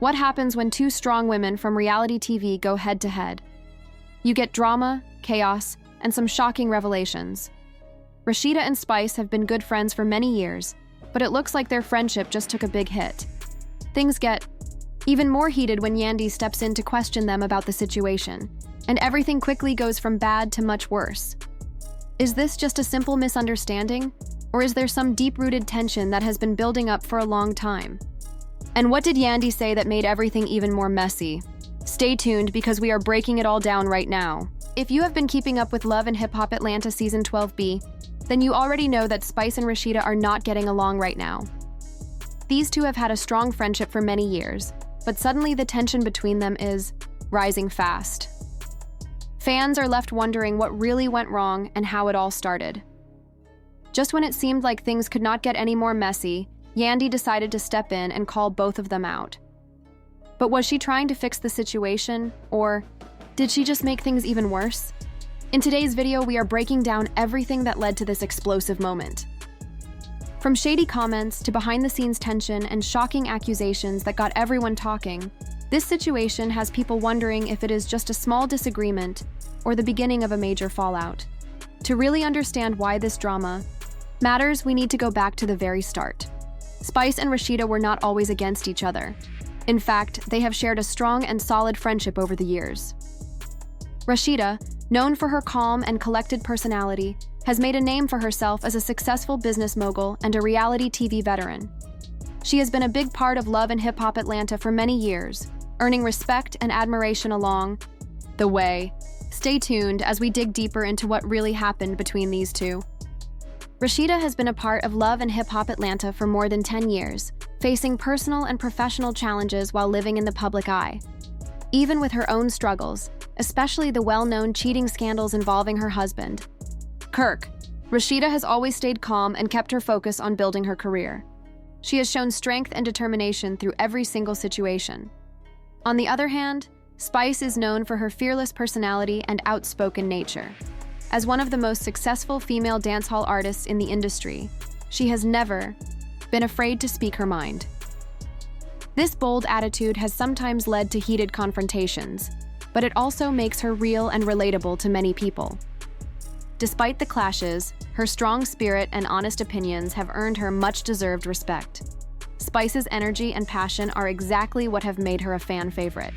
What happens when two strong women from reality TV go head-to-head? You get drama, chaos, and some shocking revelations. Rasheeda and Spice have been good friends for many years, but it looks like their friendship just took a big hit. Things get even more heated when Yandy steps in to question them about the situation, and everything quickly goes from bad to much worse. Is this just a simple misunderstanding, or is there some deep-rooted tension that has been building up for a long time? And what did Yandy say that made everything even more messy? Stay tuned because we are breaking it all down right now. If you have been keeping up with Love and Hip Hop Atlanta Season 12B, then you already know that Spice and Rasheeda are not getting along right now. These two have had a strong friendship for many years, but suddenly the tension between them is rising fast. Fans are left wondering what really went wrong and how it all started. Just when it seemed like things could not get any more messy, Yandy decided to step in and call both of them out. But was she trying to fix the situation, or did she just make things even worse? In today's video, we are breaking down everything that led to this explosive moment. From shady comments to behind-the-scenes tension and shocking accusations that got everyone talking, this situation has people wondering if it is just a small disagreement or the beginning of a major fallout. To really understand why this drama matters, we need to go back to the very start. Spice and Rasheeda were not always against each other. In fact, they have shared a strong and solid friendship over the years. Rasheeda, known for her calm and collected personality, has made a name for herself as a successful business mogul and a reality TV veteran. She has been a big part of Love and Hip Hop Atlanta for many years, earning respect and admiration along the way. Stay tuned as we dig deeper into what really happened between these two. Rasheeda has been a part of Love and Hip Hop Atlanta for more than 10 years, facing personal and professional challenges while living in the public eye. Even with her own struggles, especially the well-known cheating scandals involving her husband, Kirk, Rasheeda has always stayed calm and kept her focus on building her career. She has shown strength and determination through every single situation. On the other hand, Spice is known for her fearless personality and outspoken nature. As one of the most successful female dancehall artists in the industry, she has never been afraid to speak her mind. This bold attitude has sometimes led to heated confrontations, but it also makes her real and relatable to many people. Despite the clashes, her strong spirit and honest opinions have earned her much-deserved respect. Spice's energy and passion are exactly what have made her a fan favorite.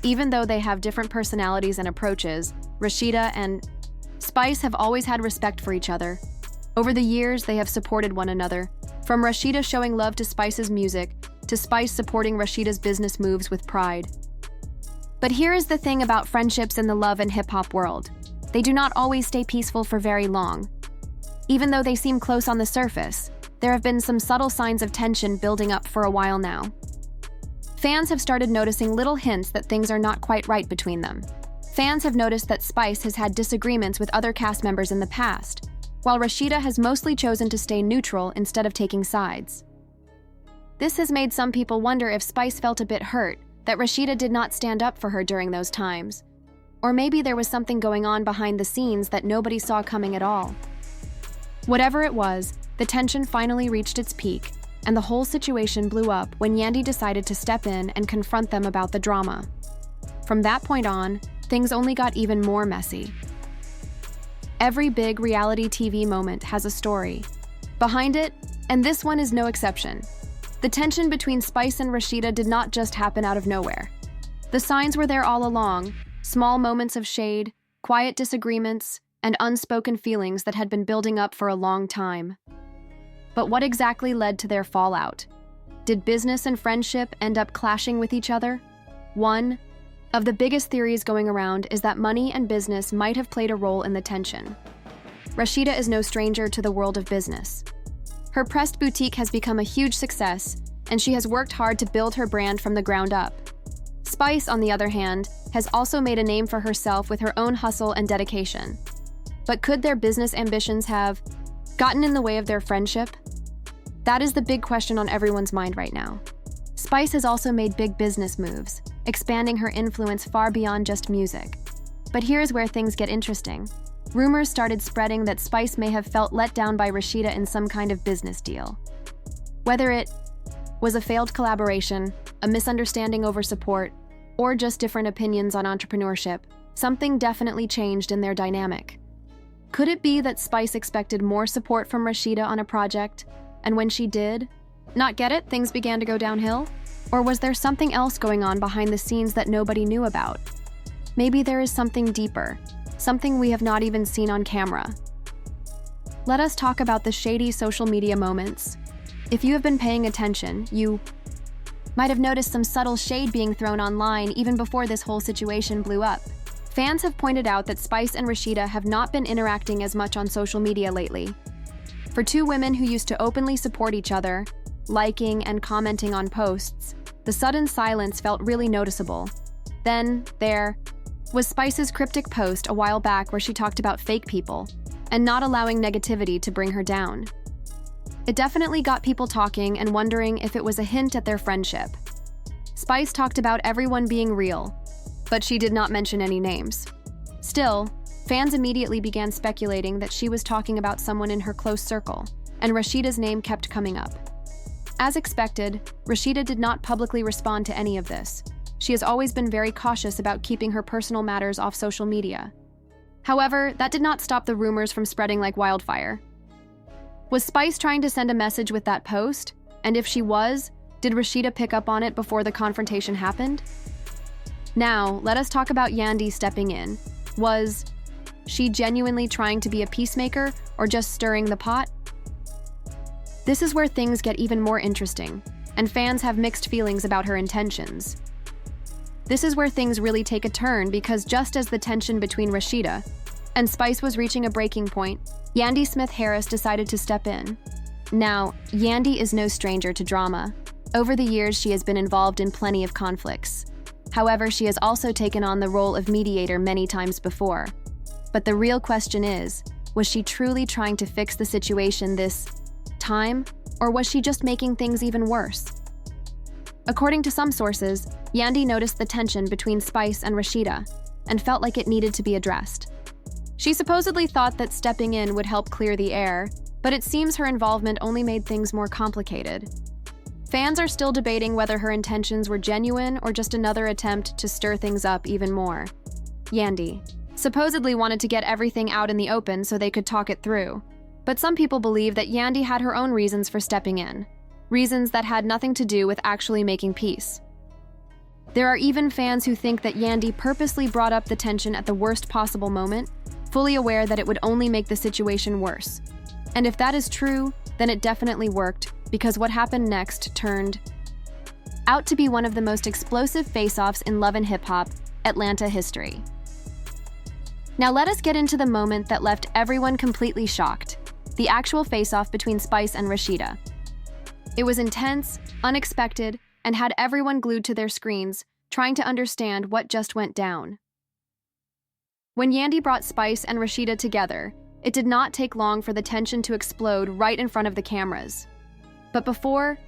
Even though they have different personalities and approaches, Rasheeda and Spice have always had respect for each other. Over the years, they have supported one another, from Rasheeda showing love to Spice's music, to Spice supporting Rasheeda's business moves with pride. But here is the thing about friendships in the love and hip-hop world. They do not always stay peaceful for very long. Even though they seem close on the surface, there have been some subtle signs of tension building up for a while now. Fans have started noticing little hints that things are not quite right between them. Fans have noticed that Spice has had disagreements with other cast members in the past, while Rasheeda has mostly chosen to stay neutral instead of taking sides. This has made some people wonder if Spice felt a bit hurt that Rasheeda did not stand up for her during those times. Or maybe there was something going on behind the scenes that nobody saw coming at all. Whatever it was, the tension finally reached its peak, and the whole situation blew up when Yandy decided to step in and confront them about the drama. From that point on, things only got even more messy. Every big reality TV moment has a story behind it, and this one is no exception. The tension between Spice and Rasheeda did not just happen out of nowhere. The signs were there all along, small moments of shade, quiet disagreements, and unspoken feelings that had been building up for a long time. But what exactly led to their fallout? Did business and friendship end up clashing with each other? One of the biggest theories going around is that money and business might have played a role in the tension. Rasheeda is no stranger to the world of business. Her pressed boutique has become a huge success, and she has worked hard to build her brand from the ground up. Spice, on the other hand, has also made a name for herself with her own hustle and dedication. But could their business ambitions have gotten in the way of their friendship? That is the big question on everyone's mind right now. Spice has also made big business moves, expanding her influence far beyond just music. But here's where things get interesting. Rumors started spreading that Spice may have felt let down by Rasheeda in some kind of business deal. Whether it was a failed collaboration, a misunderstanding over support, or just different opinions on entrepreneurship, something definitely changed in their dynamic. Could it be that Spice expected more support from Rasheeda on a project, and when she did, not get it, things began to go downhill? Or was there something else going on behind the scenes that nobody knew about? Maybe there is something deeper, something we have not even seen on camera. Let us talk about the shady social media moments. If you have been paying attention, you might have noticed some subtle shade being thrown online even before this whole situation blew up. Fans have pointed out that Spice and Rasheeda have not been interacting as much on social media lately. For two women who used to openly support each other, liking and commenting on posts, the sudden silence felt really noticeable. Then, there was Spice's cryptic post a while back where she talked about fake people and not allowing negativity to bring her down. It definitely got people talking and wondering if it was a hint at their friendship. Spice talked about everyone being real, but she did not mention any names. Still, fans immediately began speculating that she was talking about someone in her close circle, and Rasheeda's name kept coming up. As expected, Rasheeda did not publicly respond to any of this. She has always been very cautious about keeping her personal matters off social media. However, that did not stop the rumors from spreading like wildfire. Was Spice trying to send a message with that post? And if she was, did Rasheeda pick up on it before the confrontation happened? Now, let us talk about Yandy stepping in. Was she genuinely trying to be a peacemaker or just stirring the pot? This is where things get even more interesting, and fans have mixed feelings about her intentions. This is where things really take a turn because just as the tension between Rasheeda and Spice was reaching a breaking point, Yandy Smith-Harris decided to step in. Now, Yandy is no stranger to drama. Over the years, she has been involved in plenty of conflicts. However, she has also taken on the role of mediator many times before. But the real question is, was she truly trying to fix the situation this time, or was she just making things even worse? According to some sources, Yandy noticed the tension between Spice and Rasheeda and felt like it needed to be addressed. She supposedly thought that stepping in would help clear the air, but it seems her involvement only made things more complicated. Fans are still debating whether her intentions were genuine or just another attempt to stir things up even more. Yandy supposedly wanted to get everything out in the open so they could talk it through, but some people believe that Yandy had her own reasons for stepping in, reasons that had nothing to do with actually making peace. There are even fans who think that Yandy purposely brought up the tension at the worst possible moment, fully aware that it would only make the situation worse. And if that is true, then it definitely worked, because what happened next turned out to be one of the most explosive face-offs in Love and Hip Hop Atlanta history. Now let us get into the moment that left everyone completely shocked, the actual face-off between Spice and Rasheeda. It was intense, unexpected, and had everyone glued to their screens, trying to understand what just went down. When Yandy brought Spice and Rasheeda together, it did not take long for the tension to explode right in front of the cameras. But before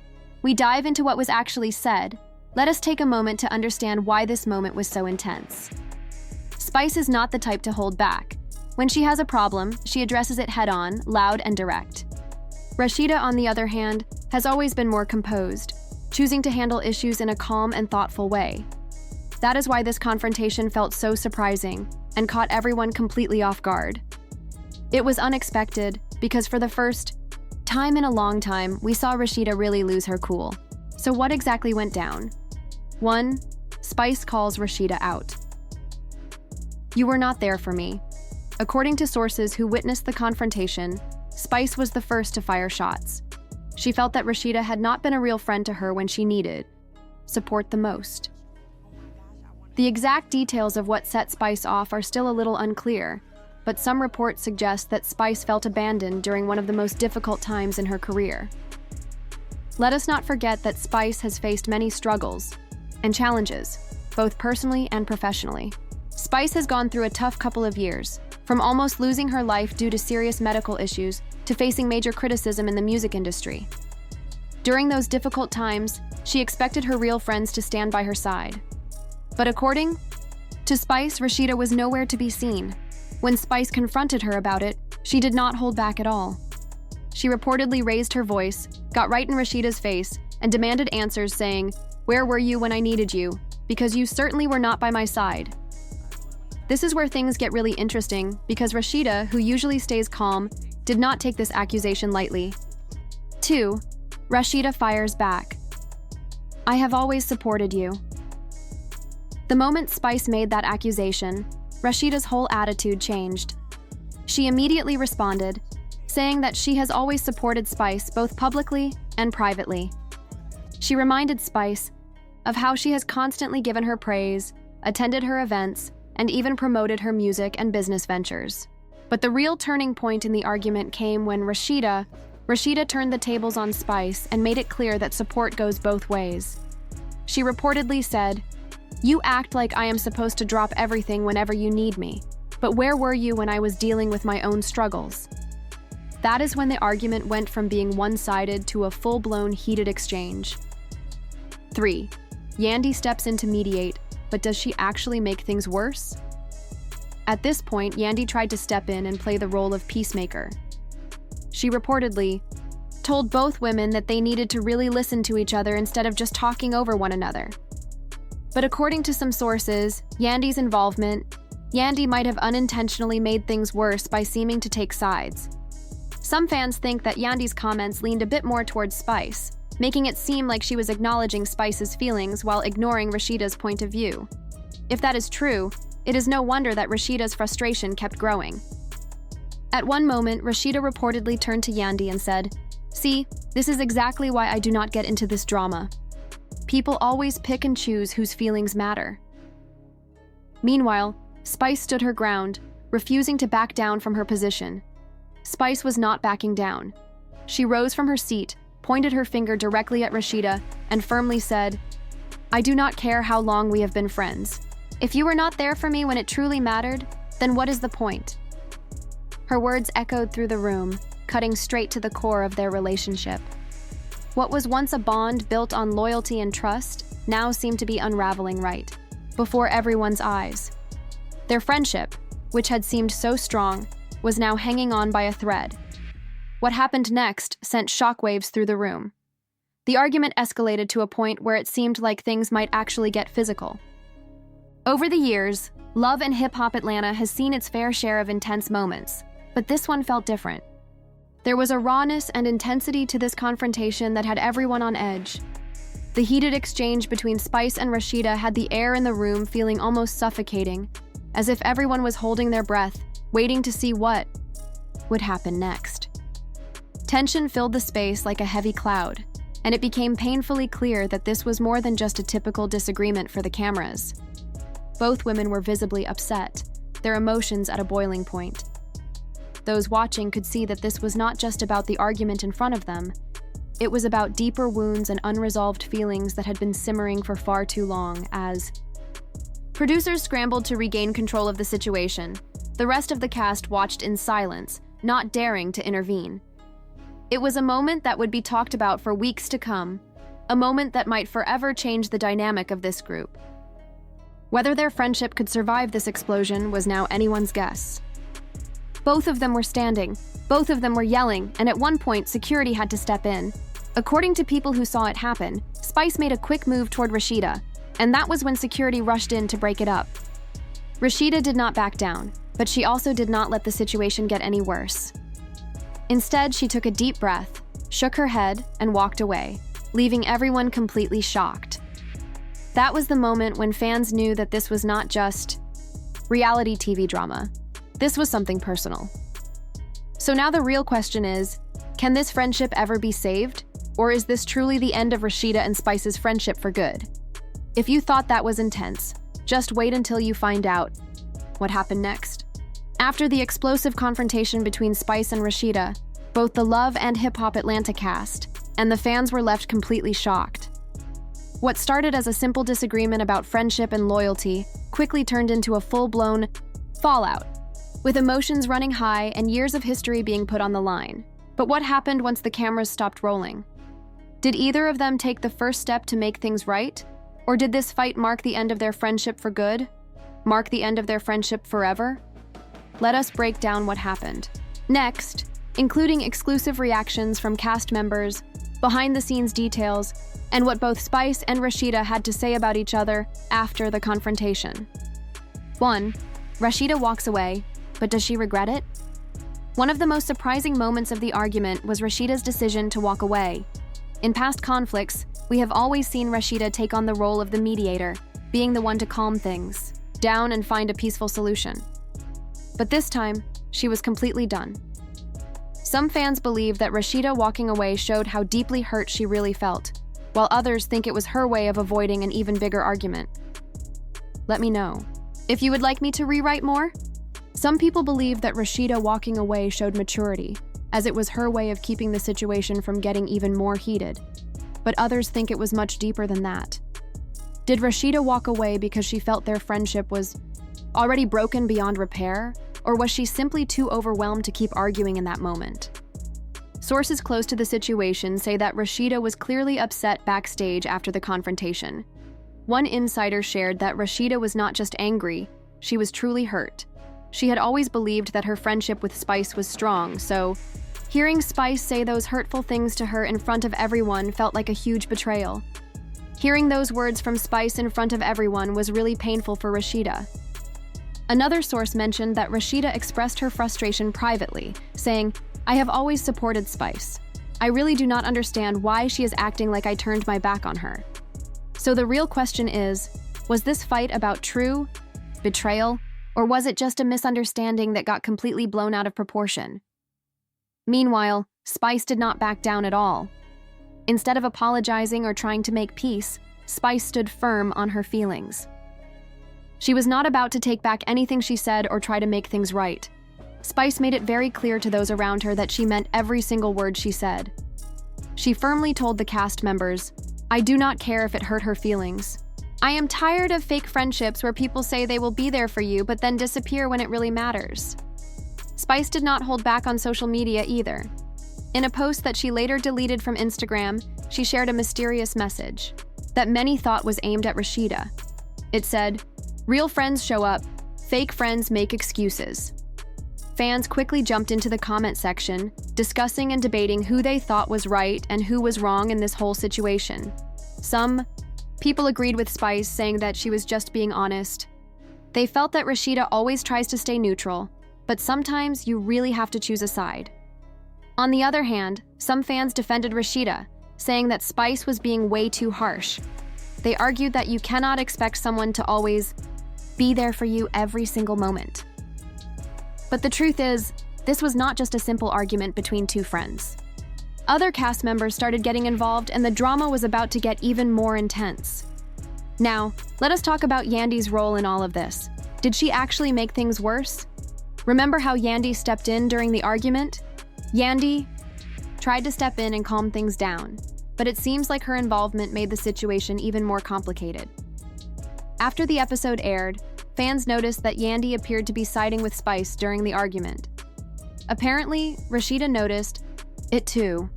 we dive into what was actually said, let us take a moment to understand why this moment was so intense. Spice is not the type to hold back. When she has a problem, she addresses it head-on, loud and direct. Rasheeda, on the other hand, has always been more composed, choosing to handle issues in a calm and thoughtful way. That is why this confrontation felt so surprising and caught everyone completely off guard. It was unexpected because for the first time in a long time, we saw Rasheeda really lose her cool. So what exactly went down? 1. Spice calls Rasheeda out. "You were not there for me." According to sources who witnessed the confrontation, Spice was the first to fire shots. She felt that Rasheeda had not been a real friend to her when she needed support the most. The exact details of what set Spice off are still a little unclear, but some reports suggest that Spice felt abandoned during one of the most difficult times in her career. Let us not forget that Spice has faced many struggles and challenges, both personally and professionally. Spice has gone through a tough couple of years, from almost losing her life due to serious medical issues to facing major criticism in the music industry. During those difficult times, she expected her real friends to stand by her side. But according to Spice, Rasheeda was nowhere to be seen. When Spice confronted her about it, she did not hold back at all. She reportedly raised her voice, got right in Rasheeda's face, and demanded answers saying, Where were you when I needed you? Because you certainly were not by my side. This is where things get really interesting because Rasheeda, who usually stays calm, did not take this accusation lightly. 2. Rasheeda fires back. I have always supported you. The moment Spice made that accusation, Rasheeda's whole attitude changed. She immediately responded, saying that she has always supported Spice both publicly and privately. She reminded Spice of how she has constantly given her praise, attended her events, and even promoted her music and business ventures. But the real turning point in the argument came when Rasheeda turned the tables on Spice and made it clear that support goes both ways. She reportedly said, "You act like I am supposed to drop everything whenever you need me, but where were you when I was dealing with my own struggles?" That is when the argument went from being one-sided to a full-blown heated exchange. 3. Yandy steps in to mediate, but does she actually make things worse? At this point, Yandy tried to step in and play the role of peacemaker. She reportedly told both women that they needed to really listen to each other instead of just talking over one another. But according to some sources, Yandy might have unintentionally made things worse by seeming to take sides. Some fans think that Yandy's comments leaned a bit more towards Spice, making it seem like she was acknowledging Spice's feelings while ignoring Rasheeda's point of view. If that is true, it is no wonder that Rasheeda's frustration kept growing. At one moment, Rasheeda reportedly turned to Yandy and said, "See, this is exactly why I do not get into this drama. People always pick and choose whose feelings matter." Meanwhile, Spice stood her ground, refusing to back down from her position. Spice was not backing down. She rose from her seat, pointed her finger directly at Rasheeda, and firmly said, "I do not care how long we have been friends. If you were not there for me when it truly mattered, then what is the point?" Her words echoed through the room, cutting straight to the core of their relationship. What was once a bond built on loyalty and trust now seemed to be unraveling right before everyone's eyes. Their friendship, which had seemed so strong, was now hanging on by a thread. What happened next sent shockwaves through the room. The argument escalated to a point where it seemed like things might actually get physical. Over the years, Love and Hip Hop Atlanta has seen its fair share of intense moments, but this one felt different. There was a rawness and intensity to this confrontation that had everyone on edge. The heated exchange between Spice and Rasheeda had the air in the room feeling almost suffocating, as if everyone was holding their breath, waiting to see what would happen next. Tension filled the space like a heavy cloud, and it became painfully clear that this was more than just a typical disagreement for the cameras. Both women were visibly upset, their emotions at a boiling point. Those watching could see that this was not just about the argument in front of them. It was about deeper wounds and unresolved feelings that had been simmering for far too long as producers scrambled to regain control of the situation. The rest of the cast watched in silence, not daring to intervene. It was a moment that would be talked about for weeks to come, a moment that might forever change the dynamic of this group. Whether their friendship could survive this explosion was now anyone's guess. Both of them were standing, both of them were yelling, and at one point, security had to step in. According to people who saw it happen, Spice made a quick move toward Rasheeda, and that was when security rushed in to break it up. Rasheeda did not back down, but she also did not let the situation get any worse. Instead, she took a deep breath, shook her head, and walked away, leaving everyone completely shocked. That was the moment when fans knew that this was not just reality TV drama. This was something personal. So now the real question is, can this friendship ever be saved? Or is this truly the end of Rasheeda and Spice's friendship for good? If you thought that was intense, just wait until you find out what happened next. After the explosive confrontation between Spice and Rasheeda, both the Love and Hip Hop Atlanta cast and the fans were left completely shocked. What started as a simple disagreement about friendship and loyalty quickly turned into a full-blown fallout, with emotions running high and years of history being put on the line. But what happened once the cameras stopped rolling? Did either of them take the first step to make things right? Or did this fight mark the end of their friendship for good? Mark the end of their friendship forever? Let us break down what happened. Next, including exclusive reactions from cast members, behind-the-scenes details, and what both Spice and Rasheeda had to say about each other after the confrontation. 1. Rasheeda walks away, but does she regret it? One of the most surprising moments of the argument was Rasheeda's decision to walk away. In past conflicts, we have always seen Rasheeda take on the role of the mediator, being the one to calm things down and find a peaceful solution. But this time, she was completely done. Some fans believe that Rasheeda walking away showed how deeply hurt she really felt, while others think it was her way of avoiding an even bigger argument. Let me know if you would like me to rewrite more. Some people believe that Rasheeda walking away showed maturity, as it was her way of keeping the situation from getting even more heated. But others think it was much deeper than that. Did Rasheeda walk away because she felt their friendship was already broken beyond repair, or was she simply too overwhelmed to keep arguing in that moment? Sources close to the situation say that Rasheeda was clearly upset backstage after the confrontation. One insider shared that Rasheeda was not just angry, she was truly hurt. She had always believed that her friendship with Spice was strong, so hearing Spice say those hurtful things to her in front of everyone felt like a huge betrayal. Hearing those words from Spice in front of everyone was really painful for Rasheeda. Another source mentioned that Rasheeda expressed her frustration privately, saying, "I have always supported Spice. I really do not understand why she is acting like I turned my back on her." So the real question is, was this fight about true betrayal, or was it just a misunderstanding that got completely blown out of proportion? Meanwhile, Spice did not back down at all. Instead of apologizing or trying to make peace, Spice stood firm on her feelings. She was not about to take back anything she said or try to make things right. Spice made it very clear to those around her that she meant every single word she said. She firmly told the cast members, "I do not care if it hurt her feelings. I am tired of fake friendships where people say they will be there for you but then disappear when it really matters." Spice did not hold back on social media either. In a post that she later deleted from Instagram, she shared a mysterious message that many thought was aimed at Rasheeda. It said, "Real friends show up, fake friends make excuses." Fans quickly jumped into the comment section, discussing and debating who they thought was right and who was wrong in this whole situation. Some people agreed with Spice, saying that she was just being honest. They felt that Rasheeda always tries to stay neutral, but sometimes you really have to choose a side. On the other hand, some fans defended Rasheeda, saying that Spice was being way too harsh. They argued that you cannot expect someone to always be there for you every single moment. But the truth is, this was not just a simple argument between two friends. Other cast members started getting involved, and the drama was about to get even more intense. Now, let us talk about Yandy's role in all of this. Did she actually make things worse? Remember how Yandy stepped in during the argument? Yandy tried to step in and calm things down, but it seems like her involvement made the situation even more complicated. After the episode aired, fans noticed that Yandy appeared to be siding with Spice during the argument. Apparently, Rasheeda noticed it too.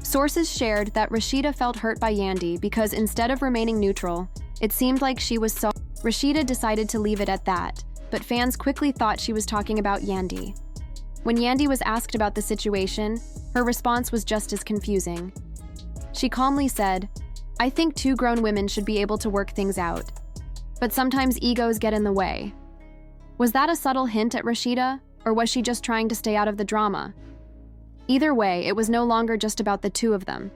Sources shared that Rasheeda felt hurt by Yandy because instead of remaining neutral, it seemed like she was so. Rasheeda decided to leave it at that, but fans quickly thought she was talking about Yandy. When Yandy was asked about the situation, her response was just as confusing. She calmly said, "I think two grown women should be able to work things out. But sometimes egos get in the way." Was that a subtle hint at Rasheeda, or was she just trying to stay out of the drama? Either way, it was no longer just about the two of them.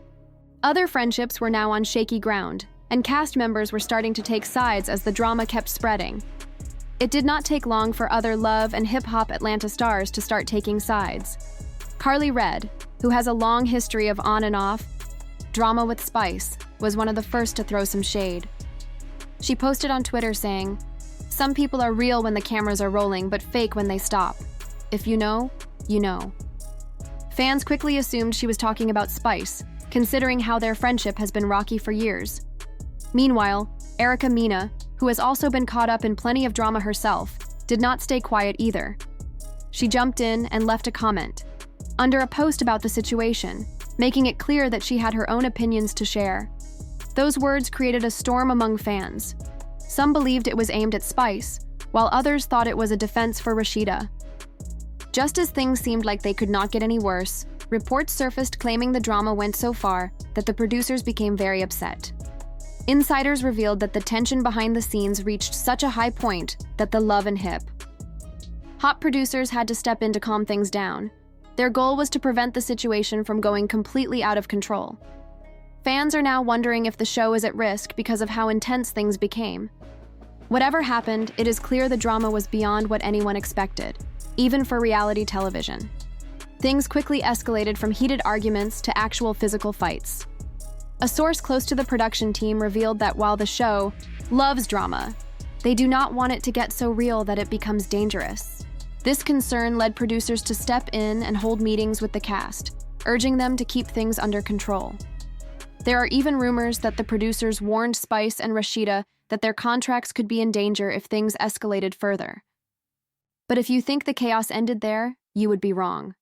Other friendships were now on shaky ground, and cast members were starting to take sides as the drama kept spreading. It did not take long for other love and hip-hop Atlanta stars to start taking sides. Carly Red, who has a long history of on and off drama with Spice, was one of the first to throw some shade. She posted on Twitter saying, "Some people are real when the cameras are rolling, but fake when they stop. If you know, you know." Fans quickly assumed she was talking about Spice, considering how their friendship has been rocky for years. Meanwhile, Erica Mena, who has also been caught up in plenty of drama herself, did not stay quiet either. She jumped in and left a comment under a post about the situation, making it clear that she had her own opinions to share. Those words created a storm among fans. Some believed it was aimed at Spice, while others thought it was a defense for Rasheeda. Just as things seemed like they could not get any worse, Reports surfaced claiming the drama went so far that the producers became very upset. Insiders revealed that the tension behind the scenes reached such a high point that the love and hip. Hot producers had to step in to calm things down. Their goal was to prevent the situation from going completely out of control. Fans are now wondering if the show is at risk because of how intense things became. Whatever happened, it is clear the drama was beyond what anyone expected, even for reality television. Things quickly escalated from heated arguments to actual physical fights. A source close to the production team revealed that while the show loves drama, they do not want it to get so real that it becomes dangerous. This concern led producers to step in and hold meetings with the cast, urging them to keep things under control. There are even rumors that the producers warned Spice and Rasheeda that their contracts could be in danger if things escalated further. But if you think the chaos ended there, you would be wrong.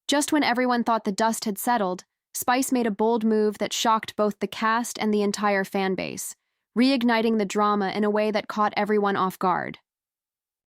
Just when everyone thought the dust had settled, Spice made a bold move that shocked both the cast and the entire fan base, reigniting the drama in a way that caught everyone off guard.